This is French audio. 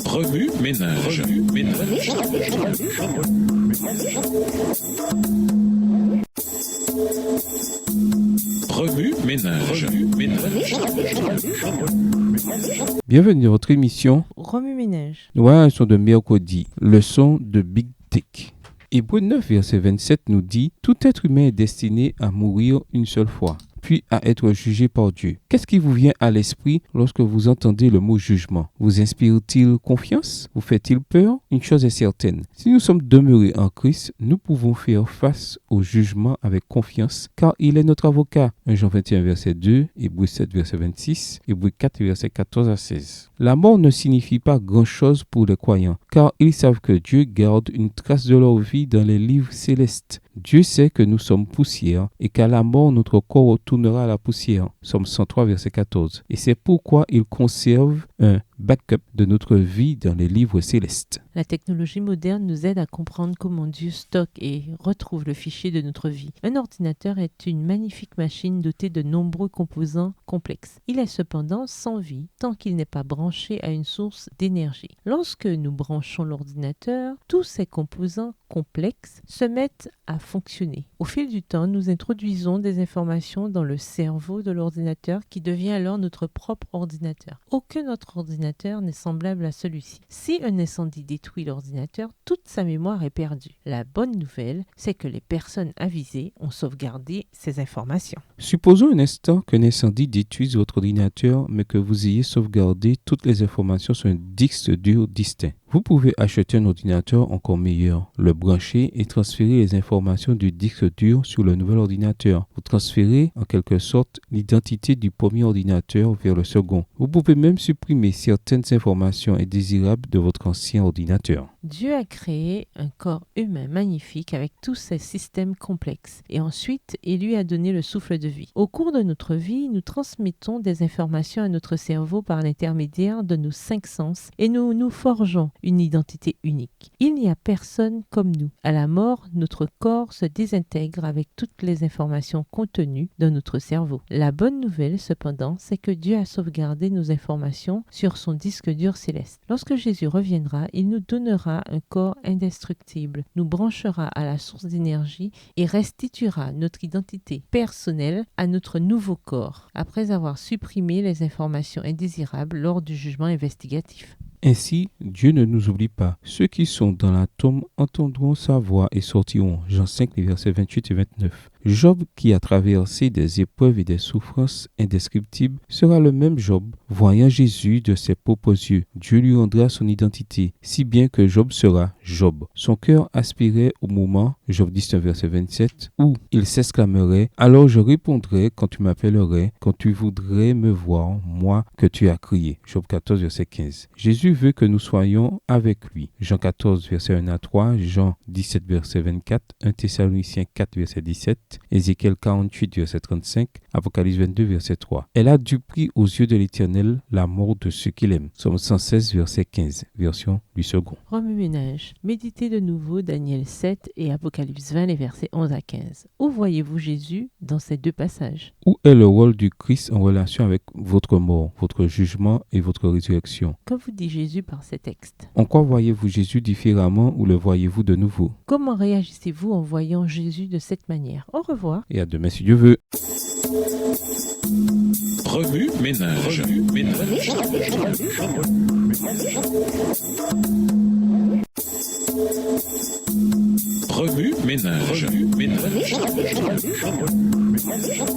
Remue ménage. Remue ménage. Bienvenue dans votre émission Remue-ménage. Noir un son de mercredi, leçon de Big Tech. Hébreux 9, verset 27 nous dit « Tout être humain est destiné à mourir une seule fois, puis à être jugé par Dieu. » Qu'est-ce qui vous vient à l'esprit lorsque vous entendez le mot jugement? Vous inspire-t-il confiance? Vous fait-il peur? Une chose est certaine, si nous sommes demeurés en Christ, nous pouvons faire face au jugement avec confiance, car il est notre avocat. 1 Jean 21, verset 2, Hébreux 7, verset 26, Hébreux 4, verset 14 à 16. La mort ne signifie pas grand-chose pour les croyants, car ils savent que Dieu garde une trace de leur vie dans les livres célestes. Dieu sait que nous sommes poussière et qu'à la mort, notre corps retournera à la poussière. Psaume 103, verset 14. Et c'est pourquoi il conserve un backup de notre vie dans les livres célestes. La technologie moderne nous aide à comprendre comment Dieu stocke et retrouve le fichier de notre vie. Un ordinateur est une magnifique machine dotée de nombreux composants complexes. Il est cependant sans vie tant qu'il n'est pas branché à une source d'énergie. Lorsque nous branchons l'ordinateur, tous ces composants complexes se mettent à fonctionner. Au fil du temps, nous introduisons des informations dans le cerveau de l'ordinateur qui devient alors notre propre ordinateur. Aucun autre ordinateur n'est semblable à celui-ci. Si un incendie détruit l'ordinateur, toute sa mémoire est perdue. La bonne nouvelle, c'est que les personnes avisées ont sauvegardé ces informations. Supposons un instant qu'un incendie détruise votre ordinateur, mais que vous ayez sauvegardé toutes les informations sur un disque dur distinct. Vous pouvez acheter un ordinateur encore meilleur, le brancher et transférer les informations du disque dur sur le nouvel ordinateur. Vous transférez en quelque sorte l'identité du premier ordinateur vers le second. Vous pouvez même supprimer certaines informations indésirables de votre ancien ordinateur. Dieu a créé un corps humain magnifique avec tous ces systèmes complexes et ensuite il lui a donné le souffle de vie. Au cours de notre vie, nous transmettons des informations à notre cerveau par l'intermédiaire de nos 5 sens et nous nous forgeons une identité unique. Il n'y a personne comme nous. À la mort, notre corps se désintègre avec toutes les informations contenues dans notre cerveau. La bonne nouvelle, cependant, c'est que Dieu a sauvegardé nos informations sur son disque dur céleste. Lorsque Jésus reviendra, il nous donnera un corps indestructible, nous branchera à la source d'énergie et restituera notre identité personnelle à notre nouveau corps, après avoir supprimé les informations indésirables lors du jugement investigatif. Ainsi, Dieu ne nous oublie pas. Ceux qui sont dans la tombe entendront sa voix et sortiront. Jean 5, les versets 28 et 29. Job, qui a traversé des épreuves et des souffrances indescriptibles, sera le même Job, voyant Jésus de ses propres yeux. Dieu lui rendra son identité, si bien que Job sera Job. Son cœur aspirait au moment, Job 19, verset 27, où il s'exclamerait « Alors je répondrai quand tu m'appellerais, quand tu voudrais me voir, moi que tu as crié. » Job 14, verset 15. Jésus veut que nous soyons avec lui. Jean 14, verset 1 à 3, Jean 17, verset 24, 1 Thessaloniciens 4, verset 17, Ézéchiel 48, verset 35, Apocalypse 22, verset 3. Elle a du prix aux yeux de l'Éternel la mort de ceux qu'il aime. Psaume 116, verset 15, version du second. Remue-ménage. Méditez de nouveau Daniel 7 et Apocalypse 20, les versets 11 à 15. Où voyez-vous Jésus dans ces deux passages? Où est le rôle du Christ en relation avec votre mort, votre jugement et votre résurrection? Que vous dit Jésus par ces textes? En quoi voyez-vous Jésus différemment ou le voyez-vous de nouveau? Comment réagissez-vous en voyant Jésus de cette manière? Au revoir. Et à demain si Dieu veut. Remue ménage. Remue ménage.